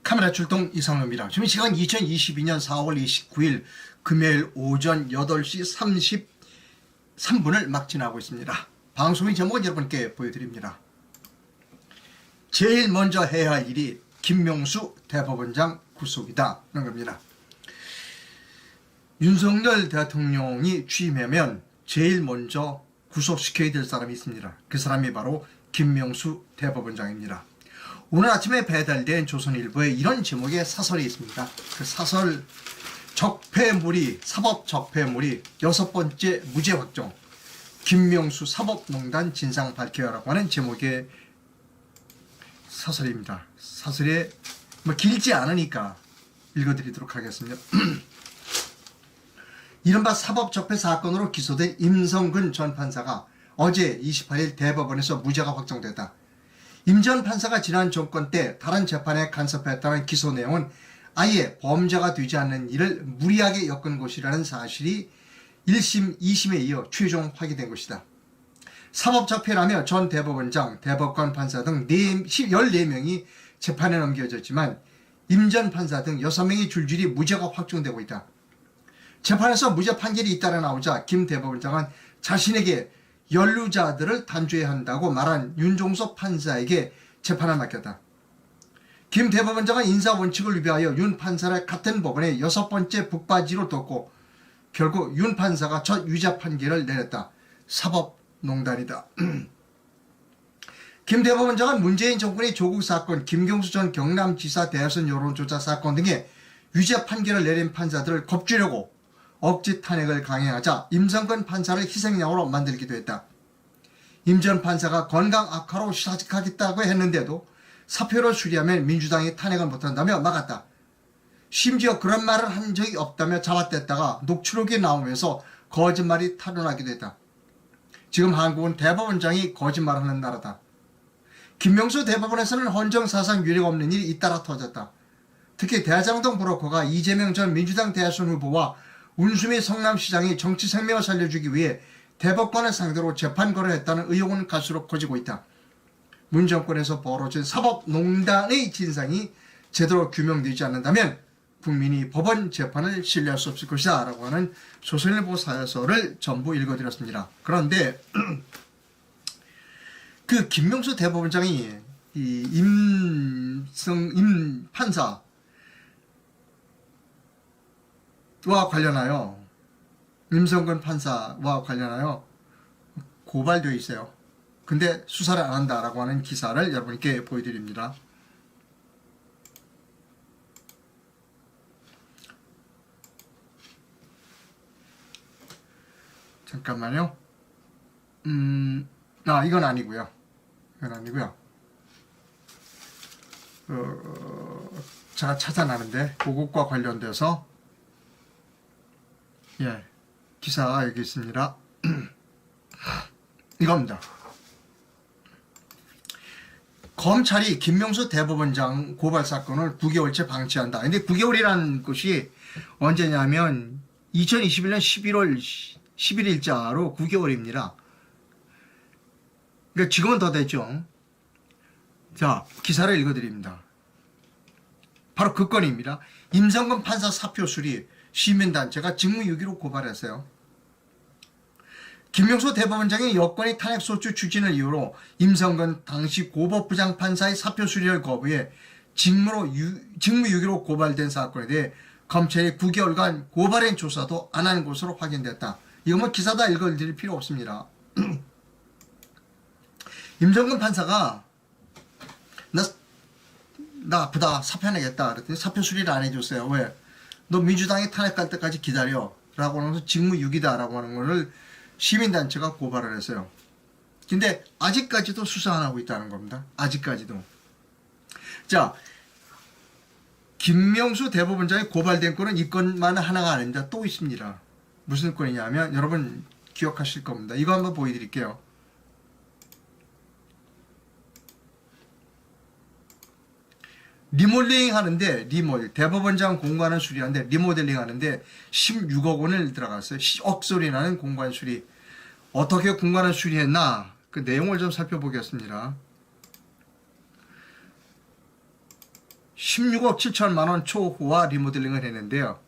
카메라 출동 이상로입니다. 지금 시간 2022년 4월 29일 금요일 오전 8시 33분을 막 지나고 있습니다. 방송의 제목은 여러분께 보여드립니다. 제일 먼저 해야 할 일이 김명수 대법원장 구속이다 하는 겁니다. 윤석열 대통령이 취임하면 제일 먼저 구속시켜야 될 사람이 있습니다. 그 사람이 바로 김명수 대법원장입니다. 오늘 아침에 배달된 조선일보에 이런 제목의 사설이 있습니다. 그 사설 적폐물이 사법 적폐물이 6번째 무죄 확정 김명수 사법농단 진상 밝혀라고 하는 제목의 사설입니다. 사설에 길지 않으니까 읽어드리도록 하겠습니다. 이른바 사법 적폐 사건으로 기소된 임성근 전 판사가 어제 28일 대법원에서 무죄가 확정됐다. 임 전 판사가 지난 정권 때 다른 재판에 간섭했다는 기소 내용은 아예 범죄가 되지 않는 일을 무리하게 엮은 것이라는 사실이 1심, 2심에 이어 최종 확인된 것이다. 사법적폐라며 전 대법원장, 대법관 판사 등 14명이 재판에 넘겨졌지만 임 전 판사 등 6명이 줄줄이 무죄가 확정되고 있다. 재판에서 무죄 판결이 잇따라 나오자 김 대법원장은 자신에게 연루자들을 단죄해야 한다고 말한 윤종석 판사에게 재판을 맡겼다. 김 대법원장은 인사원칙을 위하여 윤 판사를 같은 법원에 6번째 북바지로 뒀고 결국 윤 판사가 첫 유죄 판결을 내렸다. 사법농단이다. 김 대법원장은 문재인 정권의 조국 사건, 김경수 전 경남지사 대선 여론조사 사건 등의 유죄 판결을 내린 판사들을 겁주려고 억지 탄핵을 강행하자 임성근 판사를 희생양으로 만들기도 했다. 임 전 판사가 건강 악화로 사직하겠다고 했는데도 사표를 수리하면 민주당이 탄핵을 못한다며 막았다. 심지어 그런 말을 한 적이 없다며 잡아댔다가 녹취록이 나오면서 거짓말이 탄로나기도 했다. 지금 한국은 대법원장이 거짓말하는 나라다. 김명수 대법원에서는 헌정사상 유례가 없는 일이 잇따라 터졌다. 특히 대장동 브로커가 이재명 전 민주당 대선 후보와 운수미 성남시장이 정치 생명을 살려주기 위해 대법관을 상대로 재판 거래했다는 의혹은 갈수록 커지고 있다. 문 정권에서 벌어진 사법농단의 진상이 제대로 규명되지 않는다면 국민이 법원 재판을 신뢰할 수 없을 것이다 라고 하는 조선일보 사설을 전부 읽어드렸습니다. 그런데 그 김명수 대법원장이 이 임 판사와 관련하여 임성근 판사와 관련하여 고발되어 있어요. 근데 수사를 안 한다라고 하는 기사를 여러분께 보여드립니다. 잠깐만요. 이건 아니고요. 이건 아니고요. 제가 찾아나는데 그것과 관련돼서 기사가 여기 있습니다. 이겁니다. 검찰이 김명수 대법원장 고발 사건을 9개월째 방치한다. 근데 9개월이라는 것이 언제냐면 2021년 11월 11일자로 9개월입니다. 그러니까 지금은 더 됐죠. 자, 기사를 읽어드립니다. 바로 그 건입니다. 임성근 판사 사표 수리 시민단체가 직무유기로 고발했어요. 김명수 대법원장이 여권의 탄핵소추 추진을 이유로 임성근 당시 고법부장 판사의 사표 수리를 거부해 직무유기로 고발된 사건에 대해 검찰이 9개월간 고발인 조사도 안 하는 것으로 확인됐다. 이거 뭐 기사 다 읽어드릴 필요 없습니다. 임성근 판사가 나 아프다 사표 내겠다 그랬더니 사표 수리를 안 해줬어요. 왜? 너 민주당이 탄핵할 때까지 기다려 라고 하면서 직무유기다 라고 하는 것을 시민단체가 고발을 했어요. 근데 아직까지도 수사 안 하고 있다는 겁니다. 아직까지도. 자, 김명수 대법원장이 고발된 건은 이 건만 하나가 아닙니다. 또 있습니다. 무슨 건이냐면 여러분 기억하실 겁니다. 이거 한번 보여드릴게요. 리모델링 하는데 대법원장 공간을 수리하는데 리모델링 하는데 16억 원을 들어갔어요. 억소리 나는 공간 수리. 어떻게 공간을 수리했나 그 내용을 좀 살펴보겠습니다. 16억 7천만 원 초호화 리모델링을 했는데요.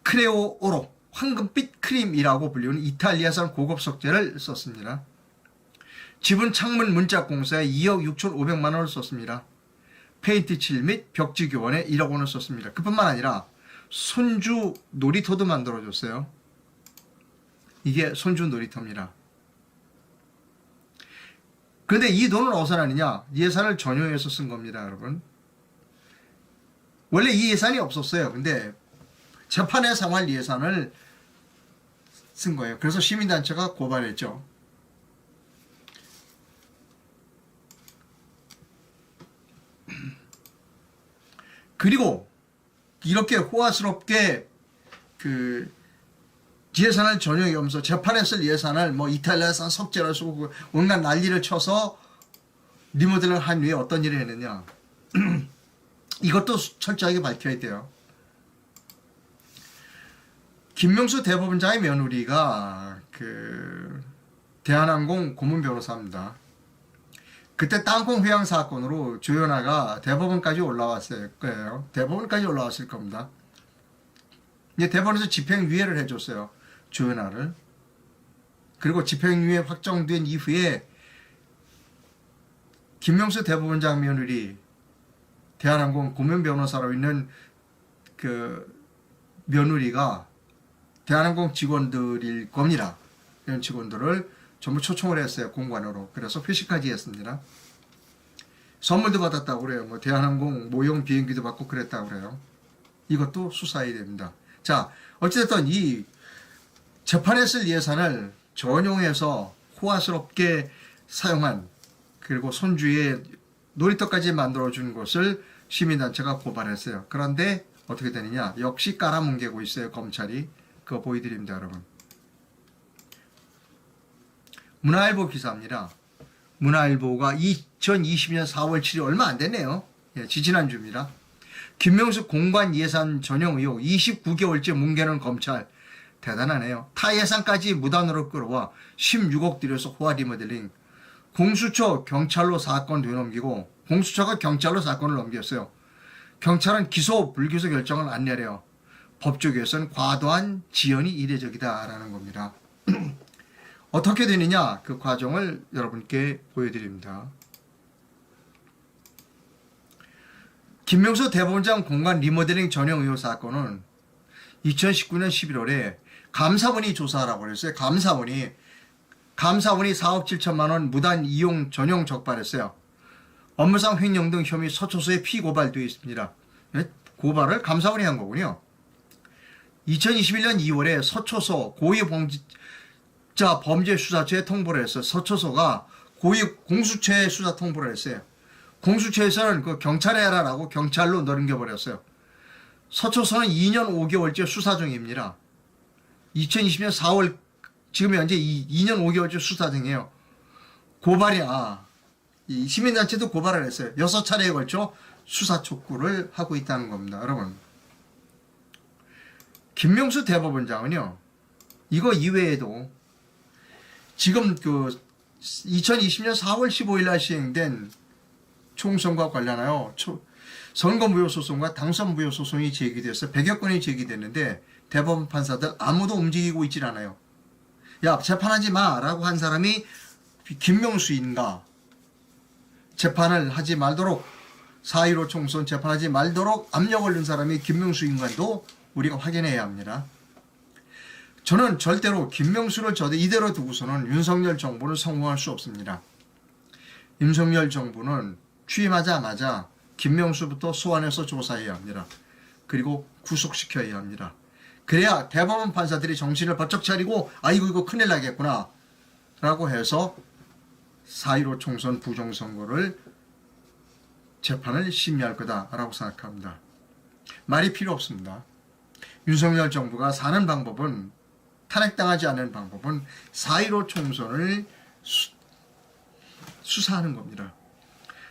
크레오 오로, 황금빛 크림이라고 불리는 이탈리아산 고급 석재를 썼습니다. 지분 창문 문짝 공사에 2억 6,500만 원을 썼습니다. 페인트 칠 및 벽지 교환에 1억 원을 썼습니다. 그뿐만 아니라 손주 놀이터도 만들어줬어요. 이게 손주 놀이터입니다. 그런데 이 돈은 어디서 나느냐? 예산을 전용해서 쓴 겁니다, 여러분. 원래 이 예산이 없었어요. 근데 재판에 상환 예산을 쓴 거예요. 그래서 시민단체가 고발했죠. 그리고 이렇게 호화스럽게 그 예산을 전용이 하면서 재판에 쓸 예산을 뭐 이탈리아산 석재를 쓰고 온갖 난리를 쳐서 리모델링을 한 후에 어떤 일을 했느냐. 이것도 철저하게 밝혀야 돼요. 김명수 대법원장의 며느리가 그 대한항공 고문 변호사입니다. 그때 땅콩 회항 사건으로 조현아가 대법원까지 올라왔을 거예요. 대법원까지 올라왔을 겁니다. 이제 대법원에서 집행유예를 해줬어요. 조현아를. 그리고 집행유예 확정된 이후에 김명수 대법원장 며느리 대한항공 고문 변호사로 있는 그 며느리가 대한항공 직원들일 겁니다. 이런 직원들을 전부 초청을 했어요. 공관으로. 그래서 회식까지 했습니다. 선물도 받았다고 그래요. 뭐 대한항공 모형 비행기도 받고 그랬다고 그래요. 이것도 수사해야 됩니다. 자, 어쨌든 이 재판에 쓸 예산을 전용해서 호화스럽게 사용한, 그리고 손주의 놀이터까지 만들어준 것을 시민단체가 고발했어요. 그런데 어떻게 되느냐? 역시 깔아뭉개고 있어요. 검찰이. 그거 보여드립니다, 여러분. 문화일보 기사입니다. 문화일보가 2020년 4월 7일 얼마 안 됐네요. 예, 지지난주입니다. 김명수 공관 예산 전용 의혹 29개월째 뭉개는 검찰. 대단하네요. 타 예산까지 무단으로 끌어와 16억 들여서 호화 리모델링. 공수처 경찰로 사건 되넘기고, 공수처가 경찰로 사건을 넘겼어요. 경찰은 기소 불기소 결정을 안 내려요. 법조계에서는 과도한 지연이 이례적이다라는 겁니다. 어떻게 되느냐, 그 과정을 여러분께 보여드립니다. 김명수 대법원장 공간 리모델링 전용 의혹 사건은 2019년 11월에 감사원이 조사하라고 그랬어요. 감사원이 4억 7천만 원 무단 이용 전용 적발했어요. 업무상 횡령 등 혐의 서초소에 피고발되어 있습니다. 고발을 감사원이 한 거군요. 2021년 2월에 서초소 고위공직자 범죄수사처에 통보를 했어요. 서초소가 공수처에 수사 통보를 했어요. 공수처에서는 그 경찰에 해라라고 경찰로 넘겨버렸어요. 서초소는 2년 5개월째 수사 중입니다. 2020년 4월, 지금 현재 2년 5개월째 수사 중이에요. 이 시민단체도 고발을 했어요. 6차례에 걸쳐 수사 촉구를 하고 있다는 겁니다. 여러분, 김명수 대법원장은요, 이거 이외에도 지금 그 2020년 4월 15일 날 시행된 총선과 관련하여 선거무효 소송과 당선무효 소송이 제기됐어요. 100여 건이 제기됐는데 대법원 판사들 아무도 움직이고 있질 않아요. 야, 재판하지 마라고 한 사람이 김명수인가? 재판을 하지 말도록, 4.15 총선 재판하지 말도록 압력을 넣은 사람이 김명수인가도 우리가 확인해야 합니다. 저는 절대로 김명수를 이대로 두고서는 윤석열 정부는 성공할 수 없습니다. 윤석열 정부는 취임하자마자 김명수부터 소환해서 조사해야 합니다. 그리고 구속시켜야 합니다. 그래야 대법원 판사들이 정신을 바짝 차리고 아이고 이거 큰일 나겠구나 라고 해서 4.15 총선 부정선거를 재판을 심의할 거다라고 생각합니다. 말이 필요 없습니다. 윤석열 정부가 사는 방법은, 탄핵당하지 않는 방법은 4.15 총선을 수사하는 겁니다.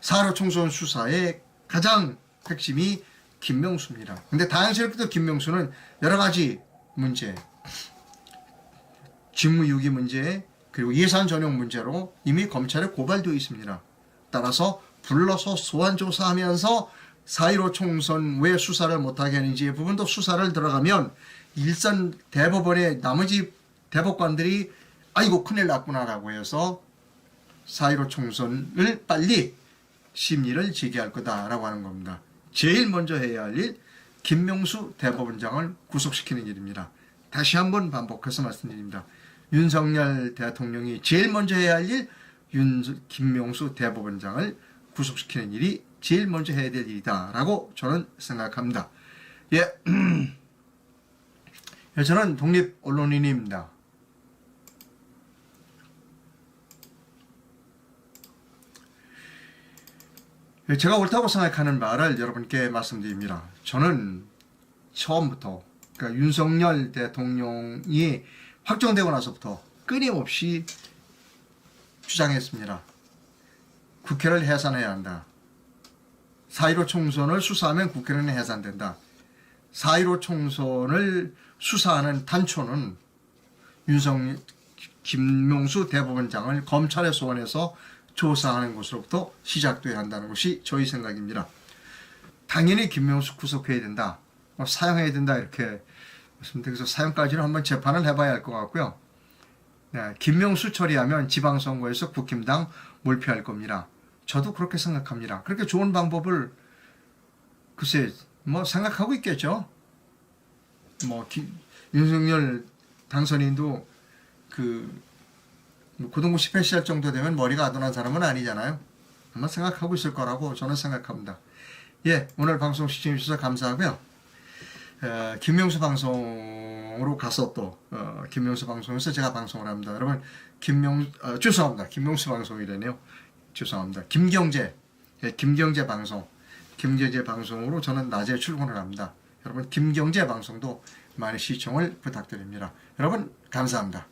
4.15 총선 수사의 가장 핵심이 김명수입니다. 근데 다행스럽게도 김명수는 여러 가지 문제, 직무유기 문제, 그리고 예산 전용 문제로 이미 검찰에 고발되어 있습니다. 따라서 불러서 소환 조사하면서 4.15 총선 왜 수사를 못하게 하는지 부분도 수사를 들어가면 일선 대법원의 나머지 대법관들이 아이고 큰일 났구나라고 해서 4.15 총선을 빨리 심리를 제기할 거다라고 하는 겁니다. 제일 먼저 해야 할 일, 김명수 대법원장을 구속시키는 일입니다. 다시 한번 반복해서 말씀드립니다. 윤석열 대통령이 제일 먼저 해야 할 일, 김명수 대법원장을 구속시키는 일이 제일 먼저 해야 될 일이다라고 저는 생각합니다. 예, 저는 독립 언론인입니다. 제가 옳다고 생각하는 말을 여러분께 말씀드립니다. 저는 처음부터 그러니까 윤석열 대통령이 확정되고 나서부터 끊임없이 주장했습니다. 국회를 해산해야 한다. 4.15 총선을 수사하면 국회는 해산된다. 4.15 총선을 수사하는 단초는 김명수 대법원장을 검찰에 소환해서 조사하는 것으로부터 시작돼야 한다는 것이 저희 생각입니다. 당연히 김명수 구속해야 된다. 사형해야 된다 이렇게 그래서 사형까지는 한번 재판을 해봐야 할 것 같고요. 네, 김명수 처리하면 지방선거에서 국힘당 몰표할 겁니다. 저도 그렇게 생각합니다. 그렇게 좋은 방법을 글쎄 뭐 생각하고 있겠죠. 윤석열 당선인도 고등부 10회시할 정도 되면 머리가 아둔한 사람은 아니잖아요. 아마 생각하고 있을 거라고 저는 생각합니다. 예, 오늘 방송 시청해 주셔서 감사하고요. 김명수 방송으로 가서 또 김명수 방송에서 제가 방송을 합니다. 여러분 죄송합니다. 김명수 방송이라네요. 죄송합니다. 김경제 방송 김경제 방송으로 저는 낮에 출근을 합니다. 여러분 김경제 방송도 많이 시청을 부탁드립니다. 여러분 감사합니다.